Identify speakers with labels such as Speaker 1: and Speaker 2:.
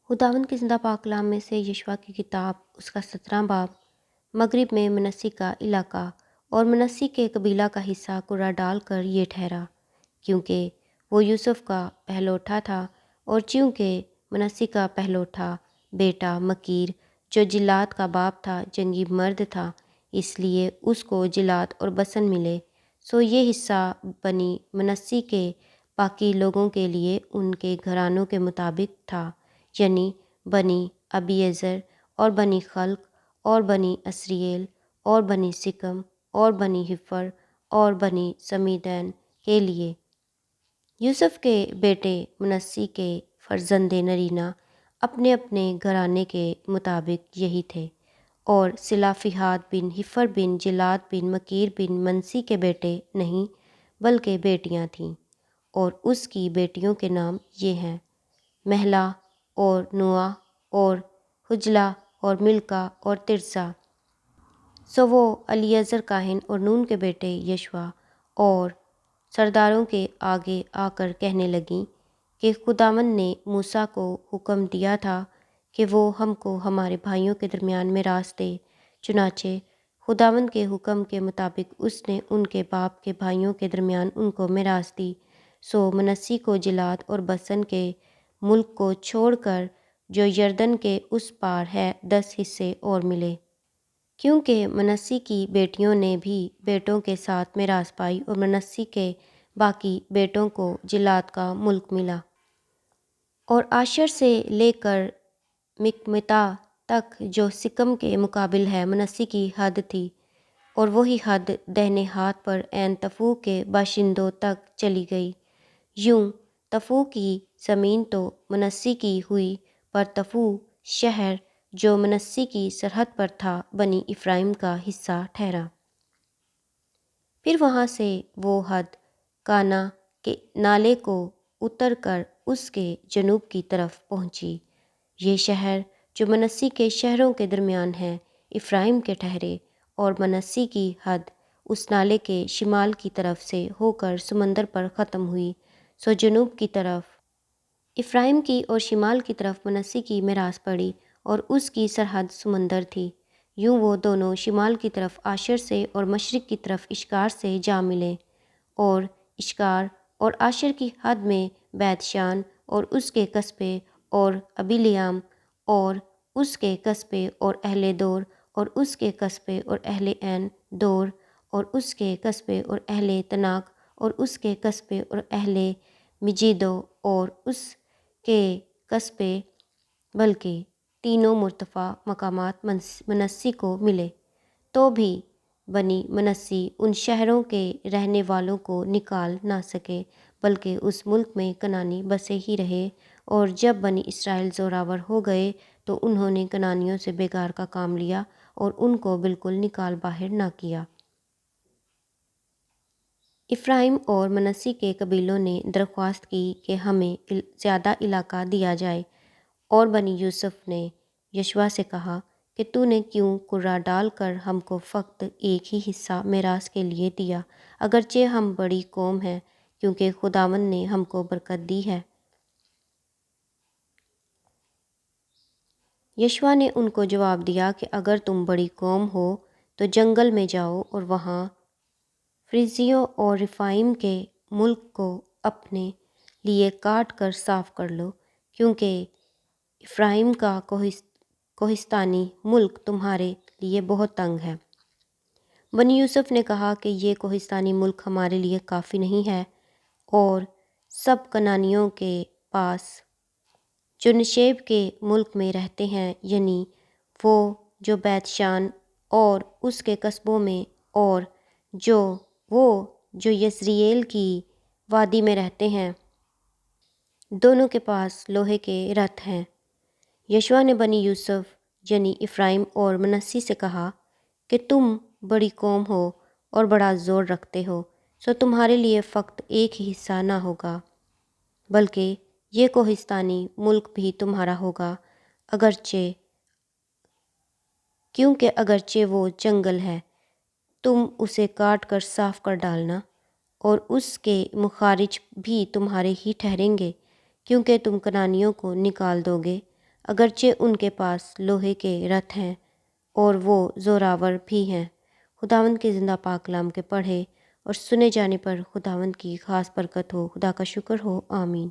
Speaker 1: خداوند کے زندہ پاک کلام میں سے یشوع کی کتاب اس کا 17 باب۔ مغرب میں منسی کا علاقہ اور منسی کے قبیلہ کا حصہ قرہ ڈال کر یہ ٹھہرا، کیونکہ وہ یوسف کا پہلوٹھا تھا، اور چونکہ منسی کا پہلوٹھا بیٹا مکیر جو جلاد کا باپ تھا جنگی مرد تھا، اس لیے اس کو جلاد اور بسن ملے، سو یہ حصہ بنی منسی کے باقی لوگوں کے لیے ان کے گھرانوں کے مطابق تھا، یعنی بنی ابیعزر اور بنی خلق اور بنی اسریل اور بنی سکم اور بنی حفر اور بنی سمیدین کے لیے۔ یوسف کے بیٹے منسی کے فرزند نرینہ اپنے اپنے گھرانے کے مطابق یہی تھے، اور صلافیہات بن حفر بن جلاد بن مکیر بن منسی کے بیٹے نہیں بلکہ بیٹیاں تھیں، اور اس کی بیٹیوں کے نام یہ ہیں: مہلا اور نوآ اور حجلہ اور ملکہ اور ترسا۔ سو وہ الیعزر کاہن اور نون کے بیٹے یشوع اور سرداروں کے آگے آ کر کہنے لگیں کہ خداوند نے موسیٰ کو حکم دیا تھا کہ وہ ہم کو ہمارے بھائیوں کے درمیان میراث دے، چنانچہ خداوند کے حکم کے مطابق اس نے ان کے باپ کے بھائیوں کے درمیان ان کو میراث دی۔ سو منسی کو جلاد اور بسن کے ملک کو چھوڑ کر جو یردن کے اس پار ہے 10 حصے اور ملے، کیونکہ منسی کی بیٹیوں نے بھی بیٹوں کے ساتھ میراث پائی، اور منسی کے باقی بیٹوں کو جلاد کا ملک ملا۔ اور آشر سے لے کر مکمتا تک جو سکم کے مقابل ہے منسی کی حد تھی، اور وہی حد دہنے ہاتھ پر عین تفوہ کے باشندوں تک چلی گئی۔ یوں تفوہ کی زمین تو منسی کی ہوئی، پر تفوہ شہر جو منسی کی سرحد پر تھا بنی افرائیم کا حصہ ٹھہرا۔ پھر وہاں سے وہ حد کانا کے نالے کو اتر کر اس کے جنوب کی طرف پہنچی۔ یہ شہر جو منسی کے شہروں کے درمیان ہے افرائیم کے ٹھہرے، اور منسی کی حد اس نالے کے شمال کی طرف سے ہو کر سمندر پر ختم ہوئی، سو جنوب کی طرف افرائیم کی اور شمال کی طرف منسی کی میراث پڑی، اور اس کی سرحد سمندر تھی۔ یوں وہ دونوں شمال کی طرف آشر سے اور مشرق کی طرف اشکار سے جا ملے، اور اشکار اور آشر کی حد میں بیت شان اور اس کے قصبے اور ابیلیام اور اس کے قصبے اور اہل دور اور اس کے قصبے اور اہل عین دور اور اس کے قصبے اور اہل تناک اور اس کے قصبے اور اہل مجیدو اور اس کے قصبے، بلکہ تینوں مرتفع مقامات منسی کو ملے، تو بھی بنی منسی ان شہروں کے رہنے والوں کو نکال نہ سکے، بلکہ اس ملک میں کنعانی بسے ہی رہے۔ اور جب بنی اسرائیل زوراور ہو گئے تو انہوں نے کنعانیوں سے بیگار کا کام لیا اور ان کو بالکل نکال باہر نہ کیا۔ افرائیم اور منسی کے قبیلوں نے درخواست کی کہ ہمیں زیادہ علاقہ دیا جائے، اور بنی یوسف نے یشوع سے کہا کہ تو نے کیوں قرہ ڈال کر ہم کو فقط ایک ہی حصہ میراث کے لیے دیا، اگرچہ ہم بڑی قوم ہیں، کیونکہ خداوند نے ہم کو برکت دی ہے۔ یشوع نے ان کو جواب دیا کہ اگر تم بڑی قوم ہو تو جنگل میں جاؤ اور وہاں فریزیوں اور رفائیم کے ملک کو اپنے لیے کاٹ کر صاف کر لو، کیونکہ افرائیم کا کوہستانی ملک تمہارے لیے بہت تنگ ہے۔ بنی یوسف نے کہا کہ یہ کوہستانی ملک ہمارے لیے کافی نہیں ہے، اور سب کنعانیوں کے پاس جو نشیب کے ملک میں رہتے ہیں، یعنی جو بیت شان اور اس کے قصبوں میں، اور جو یزرییل کی وادی میں رہتے ہیں، دونوں کے پاس لوہے کے رتھ ہیں۔ یشوع نے بنی یوسف یعنی افرائیم اور منسی سے کہا کہ تم بڑی قوم ہو اور بڑا زور رکھتے ہو، سو تمہارے لیے فقط ایک ہی حصہ نہ ہوگا، بلکہ یہ کوہستانی ملک بھی تمہارا ہوگا، کیونکہ اگرچہ وہ جنگل ہے، تم اسے کاٹ کر صاف کر ڈالنا، اور اس کے مخارج بھی تمہارے ہی ٹھہریں گے، کیونکہ تم کنعانیوں کو نکال دو گے، اگرچہ ان کے پاس لوہے کے رتھ ہیں اور وہ زوراور بھی ہیں۔ خداوند کے زندہ پاک کلام کے پڑھے اور سنے جانے پر خداوند کی خاص برکت ہو۔ خدا کا شکر ہو، آمین۔